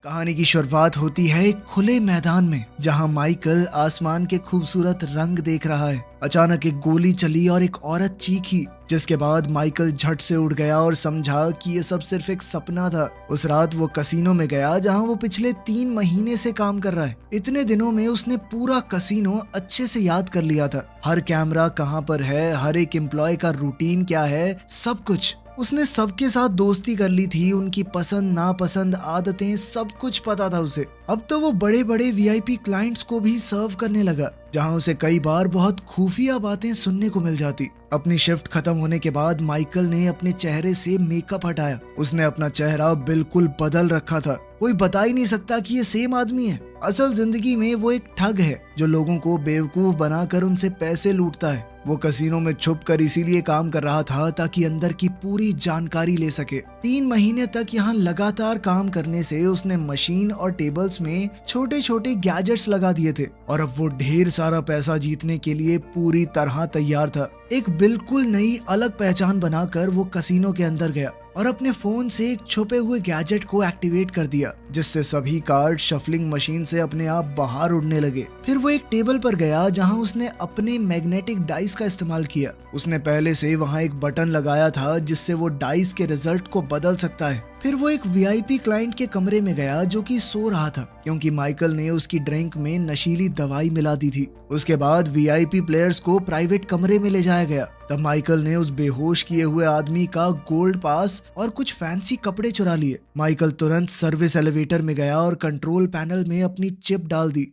कहानी की शुरुआत होती है एक खुले मैदान में, जहां माइकल आसमान के खूबसूरत रंग देख रहा है। अचानक एक गोली चली और एक औरत चीखी, जिसके बाद माइकल झट से उठ गया और समझा कि ये सब सिर्फ एक सपना था। उस रात वो कसीनो में गया जहां वो पिछले 3 महीने से काम कर रहा है। इतने दिनों में उसने पूरा कसीनो अच्छे से याद कर लिया था। हर कैमरा कहां पर है, हर एक एम्प्लॉय का रूटीन क्या है, सब कुछ। उसने सबके साथ दोस्ती कर ली थी, उनकी पसंद नापसंद आदतें सब कुछ पता था उसे। अब तो वो बड़े बड़े वीआईपी क्लाइंट्स को भी सर्व करने लगा, जहां उसे कई बार बहुत खुफिया बातें सुनने को मिल जाती। अपनी शिफ्ट खत्म होने के बाद माइकल ने अपने चेहरे से मेकअप हटाया। उसने अपना चेहरा बिल्कुल बदल रखा था। कोई बता ही नहीं सकता कि ये सेम आदमी है। असल जिंदगी में वो एक ठग है जो लोगों को बेवकूफ बनाकर उनसे पैसे लूटता है। वो कसीनो में छुप कर इसीलिए काम कर रहा था ताकि अंदर की पूरी जानकारी ले सके। 3 महीने तक यहाँ लगातार काम करने से उसने मशीन और टेबल्स में छोटे छोटे गैजेट्स लगा दिए थे और अब वो ढेर सारा पैसा जीतने के लिए पूरी तरह तैयार था। एक बिल्कुल नई अलग पहचान बनाकर वो कसीनो के अंदर गया और अपने फोन से एक छुपे हुए गैजेट को एक्टिवेट कर दिया, जिससे सभी कार्ड शफलिंग मशीन से अपने आप बाहर उड़ने लगे। फिर वो एक टेबल पर गया जहां उसने अपने मैग्नेटिक डाइस का इस्तेमाल किया। उसने पहले से वहां एक बटन लगाया था जिससे वो डाइस के रिजल्ट को बदल सकता है। फिर वो एक वीआईपी क्लाइंट के कमरे में गया जो कि सो रहा था, क्योंकि माइकल ने उसकी ड्रिंक में नशीली दवाई मिला दी थी। उसके बाद वीआईपी प्लेयर्स को प्राइवेट कमरे में ले जाया गया। तब माइकल ने उस बेहोश किए हुए आदमी का गोल्ड पास और कुछ फैंसी कपड़े चुरा लिए। माइकल तुरंत सर्विस एलिवेटर में गया और कंट्रोल पैनल में अपनी चिप डाल दी।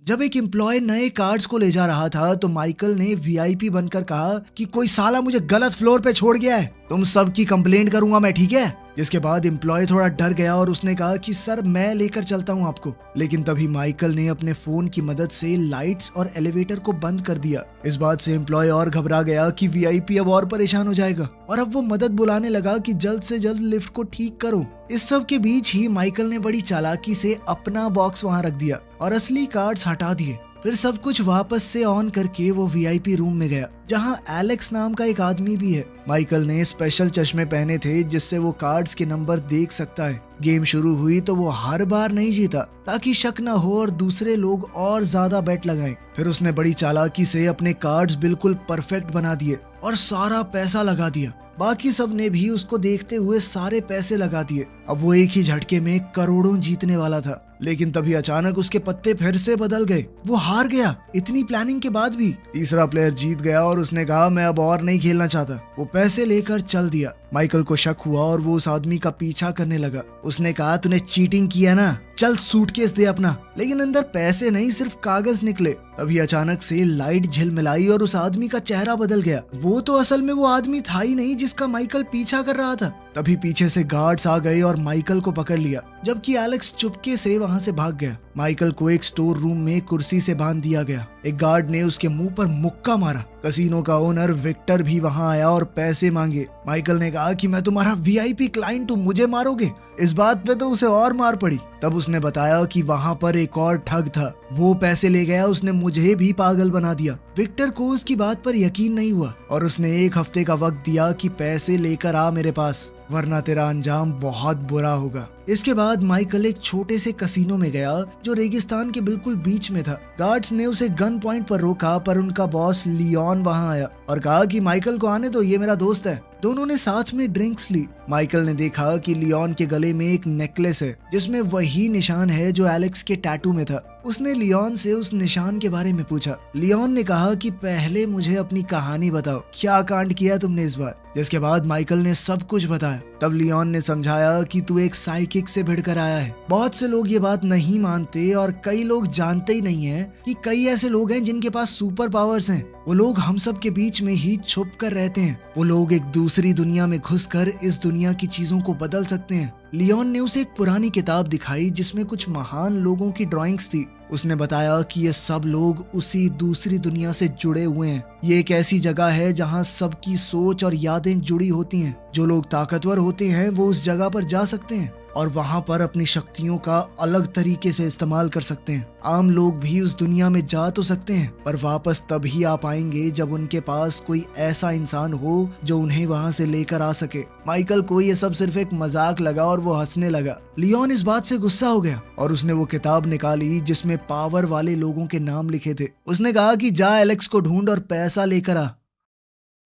जब एक एम्प्लॉय नए कार्ड्स को ले जा रहा था तो माइकल ने वीआईपी बनकर कहा कि कोई साला मुझे गलत फ्लोर पे छोड़ गया है, तुम सब की कंप्लेंट करूंगा मैं, ठीक है। जिसके बाद एम्प्लॉय थोड़ा डर गया और उसने कहा कि सर मैं लेकर चलता हूं आपको। लेकिन तभी माइकल ने अपने फोन की मदद से लाइट्स और एलिवेटर को बंद कर दिया। इस बात से एम्प्लॉय और घबरा गया कि वीआईपी अब और परेशान हो जाएगा और अब वो मदद बुलाने लगा कि जल्द से जल्द लिफ्ट को ठीक करो। इस सब के बीच ही माइकल ने बड़ी चालाकी से अपना बॉक्स वहां रख दिया और असली कार्ड्स हटा दिए। फिर सब कुछ वापस से ऑन करके वो वीआईपी रूम में गया, जहां एलेक्स नाम का एक आदमी भी है। माइकल ने स्पेशल चश्मे पहने थे जिससे वो कार्ड्स के नंबर देख सकता है। गेम शुरू हुई तो वो हर बार नहीं जीता ताकि शक न हो और दूसरे लोग और ज्यादा बेट लगाएं। फिर उसने बड़ी चालाकी से अपने कार्ड्स बिल्कुल परफेक्ट बना दिए और सारा पैसा लगा दिया। बाकी सब ने भी उसको देखते हुए सारे पैसे लगा दिए। अब वो एक ही झटके में करोड़ों जीतने वाला था। लेकिन तभी अचानक उसके पत्ते फिर से बदल गए। वो हार गया इतनी प्लानिंग के बाद भी। तीसरा प्लेयर जीत गया और उसने कहा मैं अब और नहीं खेलना चाहता। वो पैसे लेकर चल दिया। माइकल को शक हुआ और वो उस आदमी का पीछा करने लगा। उसने कहा तूने चीटिंग किया ना, चल सूटकेस दे अपना। लेकिन अंदर पैसे नहीं, सिर्फ कागज निकले। तभी अचानक से लाइट झिलमिलाई और उस आदमी का चेहरा बदल गया। वो तो असल में वो आदमी था ही नहीं जिसका माइकल पीछा कर रहा था। तभी पीछे से गार्ड्स आ गए और माइकल को पकड़ लिया, जबकि एलेक्स चुपके से वहां से भाग गया। माइकल को एक स्टोर रूम में कुर्सी से बांध दिया गया। एक गार्ड ने उसके मुंह पर मुक्का मारा। कसीनो का ओनर विक्टर भी वहां आया और पैसे मांगे। माइकल ने कहा कि मैं तुम्हारा वीआईपी क्लाइंट हूँ, मुझे मारोगे। इस बात पे तो उसे और मार पड़ी। तब उसने बताया कि वहां पर एक और ठग था, वो पैसे ले गया, उसने मुझे भी पागल बना दिया। विक्टर को उसकी बात पर यकीन नहीं हुआ और उसने 1 हफ्ते का वक्त दिया कि पैसे लेकर आ मेरे पास, वरना तेरा अंजाम बहुत बुरा होगा। इसके बाद माइकल एक छोटे से कसीनो में गया जो रेगिस्तान के बिल्कुल बीच में था। गार्ड्स ने उसे गन पॉइंट पर रोका, पर उनका बॉस लियोन वहां आया और कहा कि माइकल को आने दो, ये मेरा दोस्त है। दोनों ने साथ में ड्रिंक्स ली। माइकल ने देखा कि लियोन के गले में एक नेकलेस है जिसमें वही निशान है जो एलेक्स के टैटू में था। उसने लियोन से उस निशान के बारे में पूछा। लियोन ने कहा कि पहले मुझे अपनी कहानी बताओ, क्या कांड किया तुमने इस बार। जिसके बाद माइकल ने सब कुछ बताया। तब लियोन ने समझाया कि तू एक साइकिक से भिड़कर आया है। बहुत से लोग ये बात नहीं मानते और कई लोग जानते ही नहीं है कि कई ऐसे लोग हैं जिनके पास सुपर पावर्स हैं। वो लोग हम सब के बीच में ही छुप कर रहते हैं। वो लोग एक दूसरी दुनिया में घुसकर इस दुनिया की चीजों को बदल सकते हैं। लियोन ने उसे एक पुरानी किताब दिखाई जिसमें कुछ महान लोगों की ड्राइंग्स थी। उसने बताया कि ये सब लोग उसी दूसरी दुनिया से जुड़े हुए हैं। ये एक ऐसी जगह है जहाँ सबकी सोच और यादें जुड़ी होती हैं। जो लोग ताकतवर होते हैं वो उस जगह पर जा सकते हैं और वहाँ पर अपनी शक्तियों का अलग तरीके से इस्तेमाल कर सकते हैं। आम लोग भी उस दुनिया में जा तो सकते हैं, पर वापस तभी आ पाएंगे जब उनके पास कोई ऐसा इंसान हो जो उन्हें वहाँ से लेकर आ सके। माइकल को ये सब सिर्फ एक मजाक लगा और वो हंसने लगा। लियोन इस बात से गुस्सा हो गया और उसने वो किताब निकाली जिसमें पावर वाले लोगों के नाम लिखे थे। उसने कहा कि जा एलेक्स को ढूंढ और पैसा लेकर आ।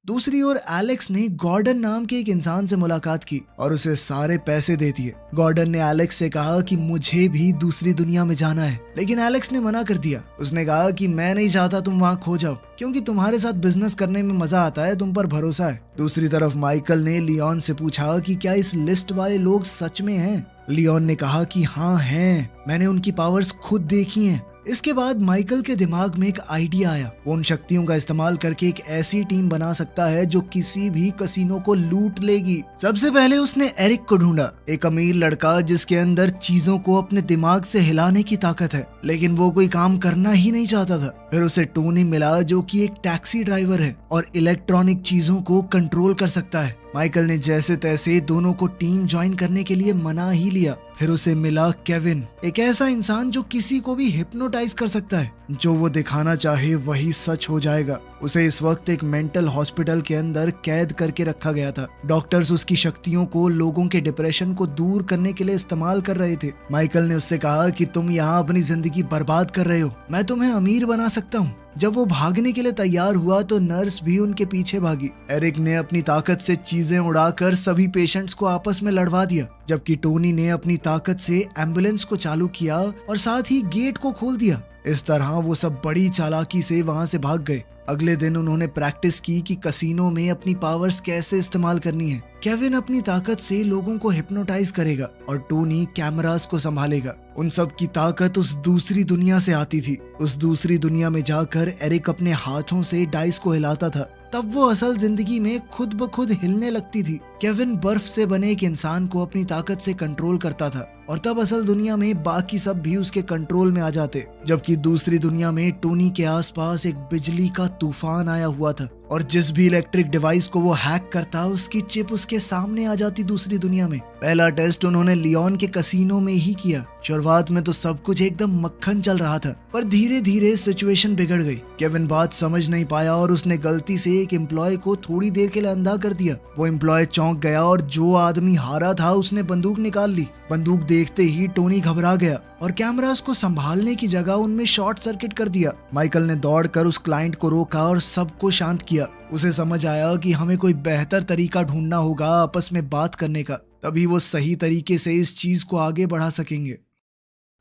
दूसरी ओर एलेक्स ने गॉर्डन नाम के एक इंसान से मुलाकात की और उसे सारे पैसे दे दिए। गॉर्डन ने एलेक्स से कहा कि मुझे भी दूसरी दुनिया में जाना है, लेकिन एलेक्स ने मना कर दिया। उसने कहा कि मैं नहीं चाहता तुम वहाँ खो जाओ, क्योंकि तुम्हारे साथ बिजनेस करने में मजा आता है, तुम पर भरोसा है। दूसरी तरफ माइकल ने लियोन से पूछा कि क्या इस लिस्ट वाले लोग सच में हैं? लियोन ने कहा कि हाँ हैं, मैंने उनकी पावर्स खुद देखी हैं। इसके बाद माइकल के दिमाग में एक आइडिया आया। वो उन शक्तियों का इस्तेमाल करके एक ऐसी टीम बना सकता है जो किसी भी कसिनो को लूट लेगी। सबसे पहले उसने एरिक को ढूंढा, एक अमीर लड़का जिसके अंदर चीजों को अपने दिमाग से हिलाने की ताकत है, लेकिन वो कोई काम करना ही नहीं चाहता था। फिर उसे टोनी मिला जो कि एक टैक्सी ड्राइवर है और इलेक्ट्रॉनिक चीजों को कंट्रोल कर सकता है। माइकल ने जैसे तैसे दोनों को टीम ज्वाइन करने के लिए मना ही लिया। फिर उसे मिला केविन, एक ऐसा इंसान जो किसी को भी हिप्नोटाइज कर सकता है। जो वो दिखाना चाहे वही सच हो जाएगा। उसे इस वक्त एक मेंटल हॉस्पिटल के अंदर कैद करके रखा गया था। डॉक्टर्स उसकी शक्तियों को लोगों के डिप्रेशन को दूर करने के लिए इस्तेमाल कर रहे थे। माइकल ने उससे कहा कि तुम यहाँ अपनी जिंदगी बर्बाद कर रहे हो, मैं तुम्हें अमीर बना सकता हूँ। जब वो भागने के लिए तैयार हुआ तो नर्स भी उनके पीछे भागी। एरिक ने अपनी ताकत से चीजें उड़ाकर सभी पेशेंट्स को आपस में लड़वा दिया, जबकि टोनी ने अपनी ताकत से एम्बुलेंस को चालू किया और साथ ही गेट को खोल दिया। इस तरह वो सब बड़ी चालाकी से वहां से भाग गए। अगले दिन उन्होंने प्रैक्टिस की कि कसीनो में अपनी पावर्स कैसे इस्तेमाल करनी है। केविन अपनी ताकत से लोगों को हिप्नोटाइज करेगा और टोनी कैमरास को संभालेगा। उन सब की ताकत उस दूसरी दुनिया से आती थी। उस दूसरी दुनिया में जाकर एरिक अपने हाथों से डाइस को हिलाता था, तब वो असल जिंदगी में खुद ब खुद हिलने लगती थी। केविन बर्फ से बने एक इंसान को अपनी ताकत से कंट्रोल करता था और तब असल दुनिया में बाकी सब भी उसके कंट्रोल में आ जाते, जबकि दूसरी दुनिया में टोनी के आसपास एक बिजली का तूफान आया हुआ था और जिस भी इलेक्ट्रिक डिवाइस को वो हैक करता उसकी चिप उसके सामने आ जाती दूसरी दुनिया में। पहला टेस्ट उन्होंने लियोन के कसीनो में ही किया। शुरुआत में तो सब कुछ एकदम मक्खन चल रहा था, पर धीरे धीरे सिचुएशन बिगड़ गई। केविन बात समझ नहीं पाया और उसने गलती से एक एम्प्लॉय को थोड़ी देर के लिए अंधा कर दिया। वो एम्प्लॉय चौंक गया और जो आदमी हारा था उसने बंदूक निकाल ली। बंदूक देखते ही टोनी घबरा गया और कैमरास को संभालने की जगह उनमें शॉर्ट सर्किट कर दिया। माइकल ने दौड़कर उस क्लाइंट को रोका और सबको शांत किया। उसे समझ आया कि हमें कोई बेहतर तरीका ढूंढना होगा आपस में बात करने का, तभी वो सही तरीके से इस चीज को आगे बढ़ा सकेंगे।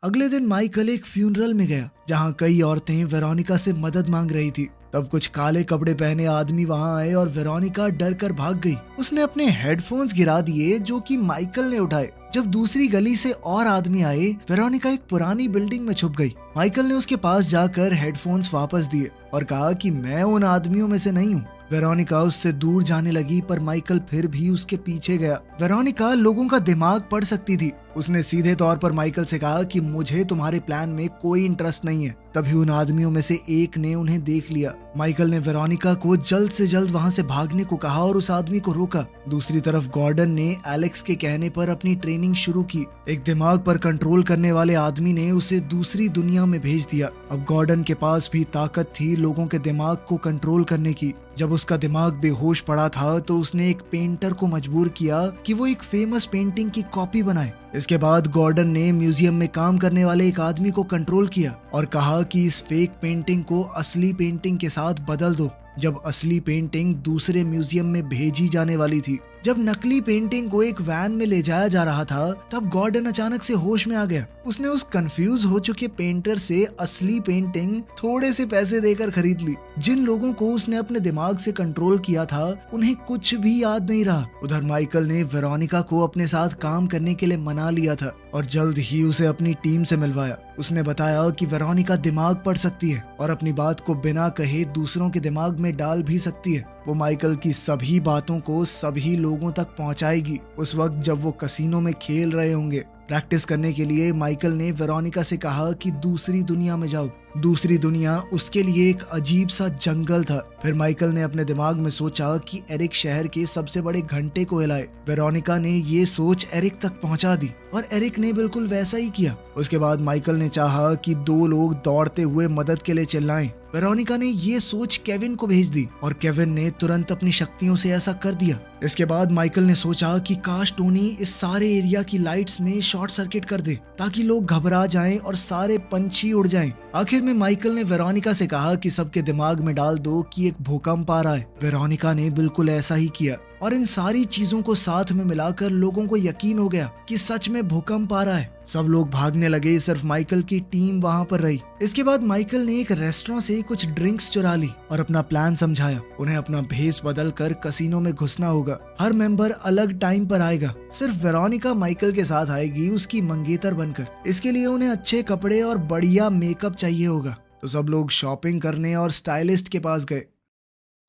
अगले दिन माइकल एक फ्यूनरल में गया जहां कई औरतें वेरोनिका से मदद मांग रही थी। तब कुछ काले कपड़े पहने आदमी वहां आए और वेरोनिका डर कर भाग गई। उसने अपने हेडफोन्स गिरा दिए जो कि माइकल ने उठाए। जब दूसरी गली से और आदमी आए, वेरोनिका एक पुरानी बिल्डिंग में छुप गई। माइकल ने उसके पास जाकर हेडफोन्स वापस दिए और कहा कि मैं उन आदमियों में से नहीं हूँ। वेरोनिका उससे दूर जाने लगी, पर माइकल फिर भी उसके पीछे गया। वेरोनिका लोगों का दिमाग पढ़ सकती थी। उसने सीधे तौर पर माइकल से कहा कि मुझे तुम्हारे प्लान में कोई इंटरेस्ट नहीं है। तभी उन आदमियों में से एक ने उन्हें देख लिया। माइकल ने वेरोनिका को जल्द से जल्द वहां से भागने को कहा और उस आदमी को रोका। दूसरी तरफ गॉर्डन ने एलेक्स के कहने पर अपनी ट्रेनिंग शुरू की। एक दिमाग पर कंट्रोल करने वाले आदमी ने उसे दूसरी दुनिया में भेज दिया। अब गॉर्डन के पास भी ताकत थी लोगों के दिमाग को कंट्रोल करने की। जब उसका दिमाग बेहोश पड़ा था तो उसने एक पेंटर को मजबूर किया कि वो एक फेमस पेंटिंग की कॉपी बनाए। इसके बाद गॉर्डन ने म्यूजियम में काम करने वाले एक आदमी को कंट्रोल किया और कहा कि इस फेक पेंटिंग को असली पेंटिंग के साथ बदल दो। जब असली पेंटिंग दूसरे म्यूजियम में भेजी जाने वाली थी, जब नकली पेंटिंग को एक वैन में ले जाया जा रहा था, तब गॉर्डन अचानक से होश में आ गया। उसने उस कंफ्यूज हो चुके पेंटर से असली पेंटिंग थोड़े से पैसे देकर खरीद ली। जिन लोगों को उसने अपने दिमाग से कंट्रोल किया था उन्हें कुछ भी याद नहीं रहा। उधर माइकल ने वेरोनिका को अपने साथ काम करने के लिए मना लिया था और जल्द ही उसे अपनी टीम से मिलवाया। उसने बताया कि वेरोनिका दिमाग पढ़ सकती है और अपनी बात को बिना कहे दूसरों के दिमाग में डाल भी सकती है। वो माइकल की सभी बातों को सभी लोगों तक पहुंचाएगी उस वक्त जब वो कसीनो में खेल रहे होंगे। प्रैक्टिस करने के लिए माइकल ने वेरोनिका से कहा कि दूसरी दुनिया में जाओ दूसरी दुनिया उसके लिए एक अजीब सा जंगल था। फिर माइकल ने अपने दिमाग में सोचा कि एरिक शहर के सबसे बड़े घंटे को हिलाए। वेरोनिका ने ये सोच एरिक तक पहुंचा दी और एरिक ने बिल्कुल वैसा ही किया। उसके बाद माइकल ने चाहा कि दो लोग दौड़ते हुए मदद के लिए चिल्लाएं। वेरोनिका ने ये सोच केविन को भेज दी और केविन ने तुरंत अपनी शक्तियों से ऐसा कर दिया। इसके बाद माइकल ने सोचा कि काश टोनी इस सारे एरिया की लाइट्स में शॉर्ट सर्किट कर दे ताकि लोग घबरा जाएं और सारे पंछी उड़ जाएं। आखिर में माइकल ने वेरोनिका से कहा कि सबके दिमाग में डाल दो कि एक भूकंप आ रहा है। वेरोनिका ने बिल्कुल ऐसा ही किया और इन सारी चीजों को साथ में मिलाकर लोगों को यकीन हो गया कि सच में भूकंप आ रहा है। सब लोग भागने लगे, सिर्फ माइकल की टीम वहां पर रही। इसके बाद माइकल ने एक रेस्टोरेंट से कुछ ड्रिंक्स चुरा ली और अपना प्लान समझाया। उन्हें अपना भेस बदल कर कसिनो में घुसना होगा। हर मेंबर अलग टाइम पर आएगा। सिर्फ वेरोनिका माइकल के साथ आएगी, उसकी मंगेतर बनकर। इसके लिए उन्हें अच्छे कपड़े और बढ़िया मेकअप चाहिए होगा। तो सब लोग शॉपिंग करने और स्टाइलिस्ट के पास गए।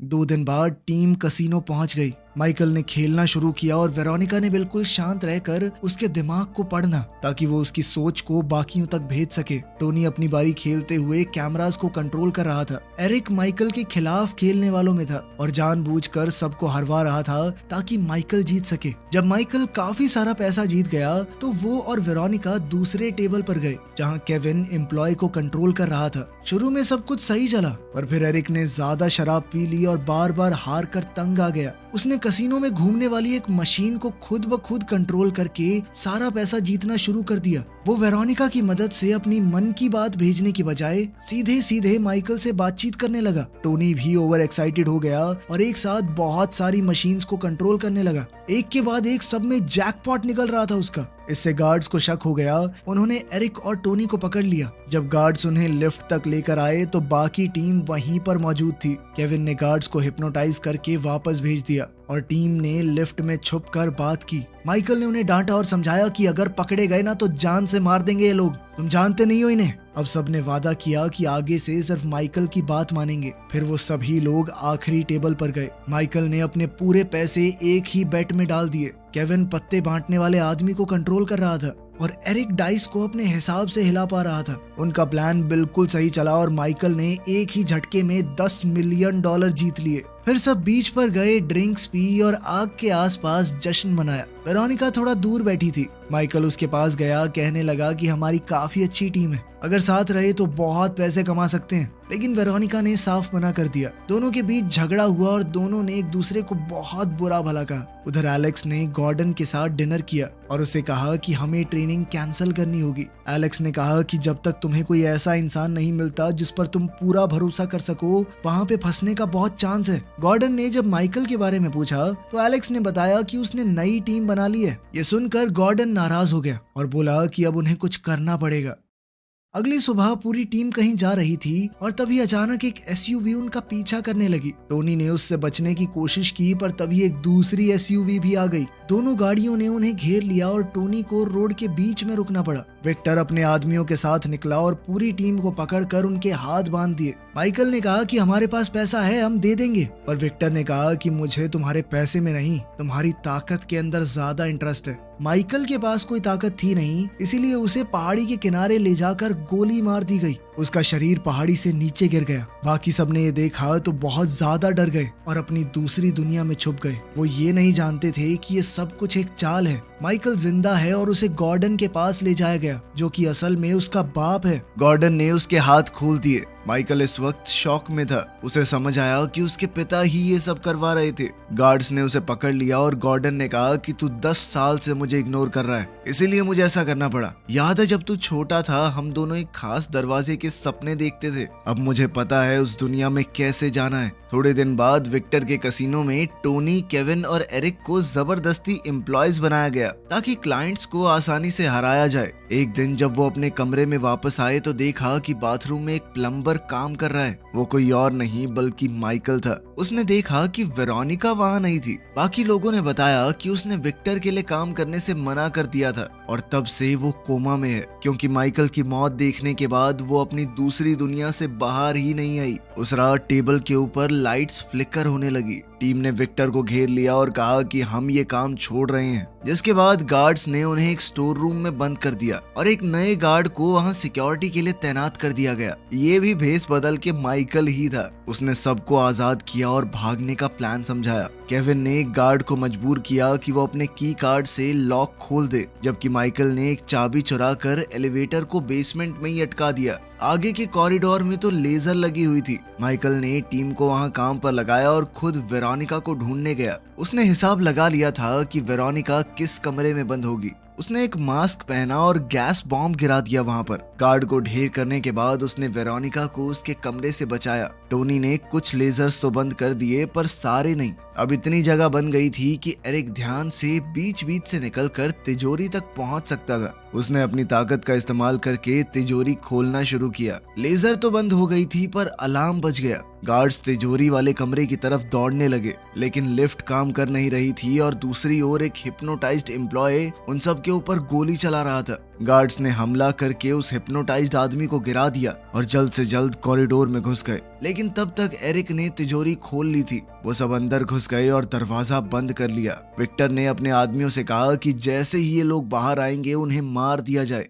2 दिन बाद टीम कसिनो पहुंच गई। माइकल ने खेलना शुरू किया और वेरोनिका ने बिल्कुल शांत रहकर उसके दिमाग को पढ़ना ताकि वो उसकी सोच को बाकियों तक भेज सके। टोनी अपनी बारी खेलते हुए कैमरास को कंट्रोल कर रहा था। एरिक माइकल के खिलाफ खेलने वालों में था और जानबूझकर सबको हरवा रहा था ताकि माइकल जीत सके। जब माइकल काफी सारा पैसा जीत गया तो वो और वेरोनिका दूसरे टेबल पर गए जहाँ केविन एम्प्लॉय को कंट्रोल कर रहा था। शुरू में सब कुछ सही चला पर फिर एरिक ने ज्यादा शराब पी ली और बार बार हार कर तंग आ गया। उसने कसिनो में घूमने वाली एक मशीन को खुद ब खुद कंट्रोल करके सारा पैसा जीतना शुरू कर दिया। वो वेरोनिका की मदद से अपनी मन की बात भेजने की बजाय सीधे सीधे माइकल से बातचीत करने लगा। टोनी भी ओवर एक्साइटेड हो गया और एक साथ बहुत सारी मशीन्स को कंट्रोल करने लगा। एक के बाद एक सब में जैकपॉट निकल रहा था उसका। इससे गार्ड्स को शक हो गया। उन्होंने एरिक और टोनी को पकड़ लिया। जब गार्ड्स उन्हें लिफ्ट तक लेकर आए तो बाकी टीम वहीं पर मौजूद थी। केविन ने गार्ड्स को हिप्नोटाइज करके वापस भेज दिया और टीम ने लिफ्ट में छुपकर बात की। माइकल ने उन्हें डांटा और समझाया कि अगर पकड़े गए ना तो जान से मार देंगे ये लोग, तुम जानते नहीं हो इन्हें। अब सबने वादा किया कि आगे से सिर्फ माइकल की बात मानेंगे। फिर वो सभी लोग आखिरी टेबल पर गए। माइकल ने अपने पूरे पैसे एक ही बेट में डाल दिए। केविन पत्ते बांटने वाले आदमी को कंट्रोल कर रहा था और एरिक डाइस को अपने हिसाब से हिला पा रहा था। उनका प्लान बिल्कुल सही चला और माइकल ने एक ही झटके में $10 मिलियन जीत लिए। फिर सब बीच पर गए, ड्रिंक्स पी और आग के आसपास जश्न मनाया। वेरोनिका थोड़ा दूर बैठी थी। माइकल उसके पास गया, कहने लगा कि हमारी काफी अच्छी टीम है, अगर साथ रहे तो बहुत पैसे कमा सकते हैं। लेकिन वेरोनिका ने साफ मना कर दिया। दोनों के बीच झगड़ा हुआ और दोनों ने एक दूसरे को बहुत बुरा भला कहा। उधर एलेक्स ने गॉर्डन के साथ डिनर किया और उसे कहा कि हमें ट्रेनिंग कैंसिल करनी होगी। एलेक्स ने कहा कि जब तक तुम्हें कोई ऐसा इंसान नहीं मिलता जिस पर तुम पूरा भरोसा कर सको, वहाँ पे फंसने का बहुत चांस है। गॉर्डन ने जब माइकल के बारे में पूछा तो एलेक्स ने बताया कि उसने नई टीम बना ली है। ये सुनकर गॉर्डन नाराज हो गया और बोला कि अब उन्हें कुछ करना पड़ेगा। अगली सुबह पूरी टीम कहीं जा रही थी और तभी अचानक एक एसयूवी उनका पीछा करने लगी। टोनी ने उससे बचने की कोशिश की पर तभी एक दूसरी एसयूवी भी आ गई। दोनों गाड़ियों ने उन्हें घेर लिया और टोनी को रोड के बीच में रुकना पड़ा। विक्टर अपने आदमियों के साथ निकला और पूरी टीम को पकड़कर उनके हाथ बांध दिए। माइकल ने कहा कि हमारे पास पैसा है, हम दे देंगे, पर विक्टर ने कहा कि मुझे तुम्हारे पैसे में नहीं, तुम्हारी ताकत के अंदर ज्यादा इंटरेस्ट है। माइकल के पास कोई ताकत थी नहीं, इसीलिए उसे पहाड़ी के किनारे ले जाकर गोली मार दी गई। उसका शरीर पहाड़ी से नीचे गिर गया। बाकी सबने ये देखा तो बहुत ज्यादा डर गए और अपनी दूसरी दुनिया में छुप गए। वो ये नहीं जानते थे कि ये सब कुछ एक चाल है। माइकल जिंदा है और उसे गॉर्डन के पास ले जाया गया, जो कि असल में उसका बाप है। गॉर्डन ने उसके हाथ खोल दिए। माइकल इस वक्त शॉक में था। उसे समझ आया कि उसके पिता ही ये सब करवा रहे थे। गार्ड्स ने उसे पकड़ लिया और गॉर्डन ने कहा कि तू 10 साल से मुझे इग्नोर कर रहा है, इसीलिए मुझे ऐसा करना पड़ा। याद है जब तू छोटा था हम दोनों एक खास दरवाजे के सपने देखते थे। अब मुझे पता है उस दुनिया में कैसे जाना है। थोड़े दिन बाद विक्टर के कसिनो में टोनी, केविन और एरिक को जबरदस्ती एम्प्लॉयज बनाया गया ताकि क्लाइंट्स को आसानी से हराया जाए। एक दिन जब वो अपने कमरे में वापस आए तो देखा कि बाथरूम में एक प्लम्बर काम कर रहा है। वो कोई और नहीं बल्कि माइकल था। उसने देखा कि वेरोनिका वहाँ नहीं थी। बाकी लोगों ने बताया कि उसने विक्टर के लिए काम करने से मना कर दिया था और तब से वो कोमा में है, क्योंकि माइकल की मौत देखने के बाद वो अपनी दूसरी दुनिया से बाहर ही नहीं आई। उस रात टेबल के ऊपर लाइट्स फ्लिकर होने लगी। टीम ने विक्टर को घेर लिया और कहा कि हम ये काम छोड़ रहे हैं, जिसके बाद गार्ड्स ने उन्हें एक स्टोर रूम में बंद कर दिया और एक नए गार्ड को वहां सिक्योरिटी के लिए तैनात कर दिया गया। ये भी भेस बदल के माइकल ही था। उसने सबको आजाद किया और भागने का प्लान समझाया। केविन ने एक गार्ड को मजबूर किया कि वो अपने की कार्ड से लॉक खोल दे, जबकि माइकल ने एक चाबी चुरा कर एलिवेटर को बेसमेंट में ही अटका दिया। आगे के कॉरिडोर में तो लेजर लगी हुई थी। माइकल ने टीम को वहां काम पर लगाया और खुद वेरोनिका को ढूंढने गया। उसने हिसाब लगा लिया था कि वेरोनिका किस कमरे में बंद होगी। उसने एक मास्क पहना और गैस बॉम्ब गिरा दिया वहां पर। गार्ड को ढेर करने के बाद उसने वेरोनिका को उसके कमरे से बचाया। टोनी ने कुछ लेजर्स तो बंद कर दिए पर सारे नहीं। अब इतनी जगह बन गई थी कि एरिक ध्यान से बीच बीच से निकलकर तिजोरी तक पहुंच सकता था। उसने अपनी ताकत का इस्तेमाल करके तिजोरी खोलना शुरू किया। लेजर तो बंद हो गई थी पर अलार्म बज गया। गार्ड्स तिजोरी वाले कमरे की तरफ दौड़ने लगे, लेकिन लिफ्ट काम कर नहीं रही थी और दूसरी ओर एक हिप्नोटाइज्ड एम्प्लॉय उन सब के ऊपर गोली चला रहा था। गार्ड्स ने हमला करके उस हिप्नोटाइज्ड आदमी को गिरा दिया और जल्द से जल्द कॉरिडोर में घुस गए, लेकिन तब तक एरिक ने तिजोरी खोल ली थी। वो सब अंदर घुस गए और दरवाजा बंद कर लिया। विक्टर ने अपने आदमियों से कहा कि जैसे ही ये लोग बाहर आएंगे उन्हें मार दिया जाए।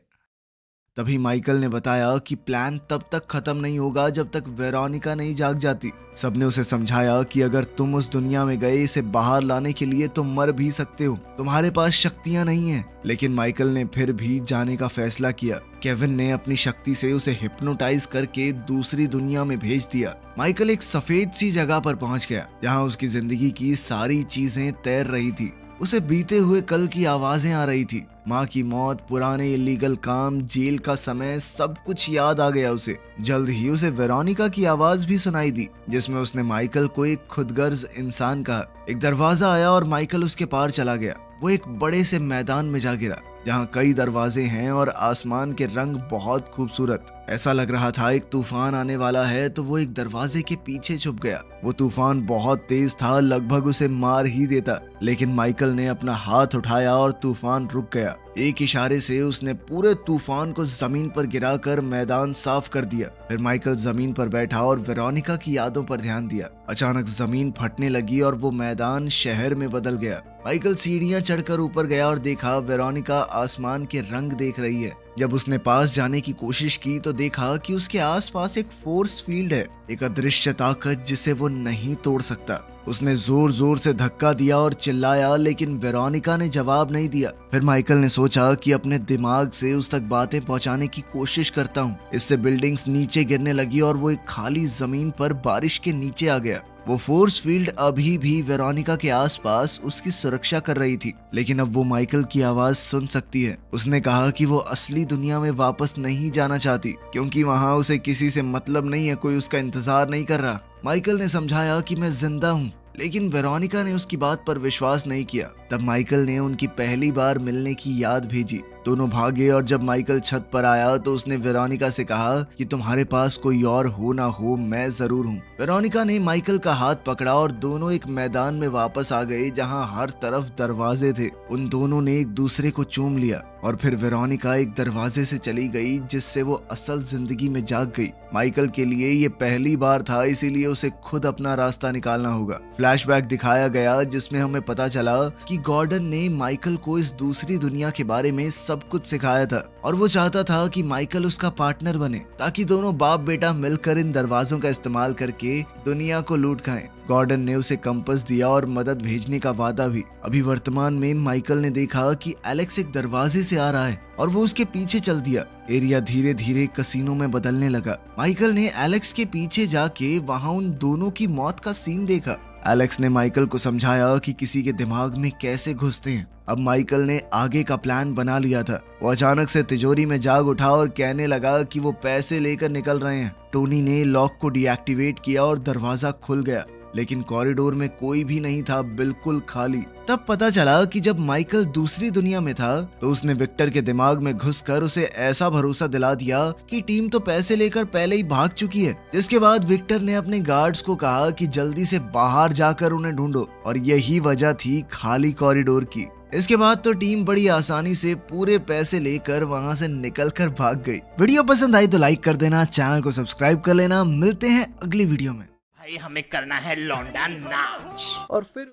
तभी माइकल ने बताया कि प्लान तब तक खत्म नहीं होगा जब तक वेरोनिका नहीं जाग जाती। सबने उसे समझाया कि अगर तुम उस दुनिया में गए इसे बाहर लाने के लिए तो मर भी सकते हो, तुम्हारे पास शक्तियां नहीं है। लेकिन माइकल ने फिर भी जाने का फैसला किया। केविन ने अपनी शक्ति से उसे हिप्नोटाइज करके दूसरी दुनिया में भेज दिया। माइकल एक सफेद सी जगह पर पहुंच गया जहां उसकी जिंदगी की सारी चीजें तैर रही थी। उसे बीते हुए कल की आवाजें आ रही थी। माँ की मौत, पुराने इलीगल काम, जेल का समय, सब कुछ याद आ गया उसे। जल्द ही उसे वेरोनिका की आवाज भी सुनाई दी, जिसमें उसने माइकल को एक खुदगर्ज इंसान कहा। एक दरवाजा आया और माइकल उसके पार चला गया। वो एक बड़े से मैदान में जा गिरा जहाँ कई दरवाजे हैं और आसमान के रंग बहुत खूबसूरत। ऐसा लग रहा था एक तूफान आने वाला है, तो वो एक दरवाजे के पीछे छुप गया। वो तूफान बहुत तेज था, लगभग उसे मार ही देता, लेकिन माइकल ने अपना हाथ उठाया और तूफान रुक गया। एक इशारे से उसने पूरे तूफान को जमीन पर गिराकर मैदान साफ कर दिया। फिर माइकल जमीन पर बैठा और वेरोनिका की यादों पर ध्यान दिया। अचानक जमीन फटने लगी और वो मैदान शहर में बदल गया। माइकल सीढ़ियां चढ़कर ऊपर गया और देखा वेरोनिका आसमान के रंग देख रही है। जब उसने पास जाने की कोशिश की तो देखा कि उसके आसपास एक फोर्स फील्ड है, एक अदृश्य ताकत जिसे वो नहीं तोड़ सकता। उसने जोर जोर से धक्का दिया और चिल्लाया, लेकिन वेरोनिका ने जवाब नहीं दिया। फिर माइकल ने सोचा कि अपने दिमाग से उस तक बातें पहुंचाने की कोशिश करता हूँ। इससे बिल्डिंग्स नीचे गिरने लगी और वो एक खाली जमीन पर बारिश के नीचे आ गया। वो फोर्स फील्ड अभी भी वेरोनिका के आसपास उसकी सुरक्षा कर रही थी, लेकिन अब वो माइकल की आवाज सुन सकती है। उसने कहा कि वो असली दुनिया में वापस नहीं जाना चाहती, क्योंकि वहाँ उसे किसी से मतलब नहीं है, कोई उसका इंतजार नहीं कर रहा। माइकल ने समझाया कि मैं जिंदा हूँ, लेकिन वेरोनिका ने उसकी बात पर विश्वास नहीं किया। तब माइकल ने उनकी पहली बार मिलने की याद भेजी। दोनों भागे और जब माइकल छत पर आया तो उसने वेरोनिका से कहा कि तुम्हारे पास कोई और हो ना हो, मैं जरूर हूँ। वेरोनिका ने माइकल का हाथ पकड़ा और दोनों एक मैदान में वापस आ गए जहाँ हर तरफ दरवाजे थे। उन दोनों ने एक दूसरे को चूम लिया और फिर वेरोनिका एक दरवाजे से चली गई, जिससे वो असल जिंदगी में जाग गई। माइकल के लिए ये पहली बार था, इसीलिए उसे खुद अपना रास्ता निकालना होगा। फ्लैशबैक दिखाया गया जिसमें हमें पता चला कि गॉर्डन ने माइकल को इस दूसरी दुनिया के बारे में सब कुछ सिखाया था और वो चाहता था कि माइकल उसका पार्टनर बने, ताकि दोनों बाप बेटा मिलकर इन दरवाजों का इस्तेमाल करके दुनिया को लूट खाएं। गॉर्डन ने उसे कंपास दिया और मदद भेजने का वादा भी। अभी वर्तमान में माइकल ने देखा कि एलेक्स एक दरवाजे से आ रहा है और वो उसके पीछे चल दिया। एरिया धीरे धीरे कसीनो में बदलने लगा। माइकल ने एलेक्स के पीछे जाके वहाँ उन दोनों की मौत का सीन देखा। एलेक्स ने माइकल को समझाया कि किसी के दिमाग में कैसे घुसते हैं। अब माइकल ने आगे का प्लान बना लिया था। वो अचानक से तिजोरी में जाग उठा और कहने लगा कि वो पैसे लेकर निकल रहे हैं। टोनी ने लॉक को डीएक्टिवेट किया और दरवाजा खुल गया, लेकिन कॉरिडोर में कोई भी नहीं था, बिल्कुल खाली। तब पता चला कि जब माइकल दूसरी दुनिया में था तो उसने विक्टर के दिमाग में घुसकर उसे ऐसा भरोसा दिला दिया कि टीम तो पैसे लेकर पहले ही भाग चुकी है। जिसके बाद विक्टर ने अपने गार्ड्स को कहा कि जल्दी से बाहर जाकर उन्हें ढूंढो, और यही वजह थी खाली कॉरिडोर की। इसके बाद तो टीम बड़ी आसानी से पूरे पैसे लेकर वहां से निकलकर भाग गई। वीडियो पसंद आई तो लाइक कर देना, चैनल को सब्सक्राइब कर लेना। मिलते हैं अगली वीडियो में। भाई हमें करना है लौंडा नाच। और फिर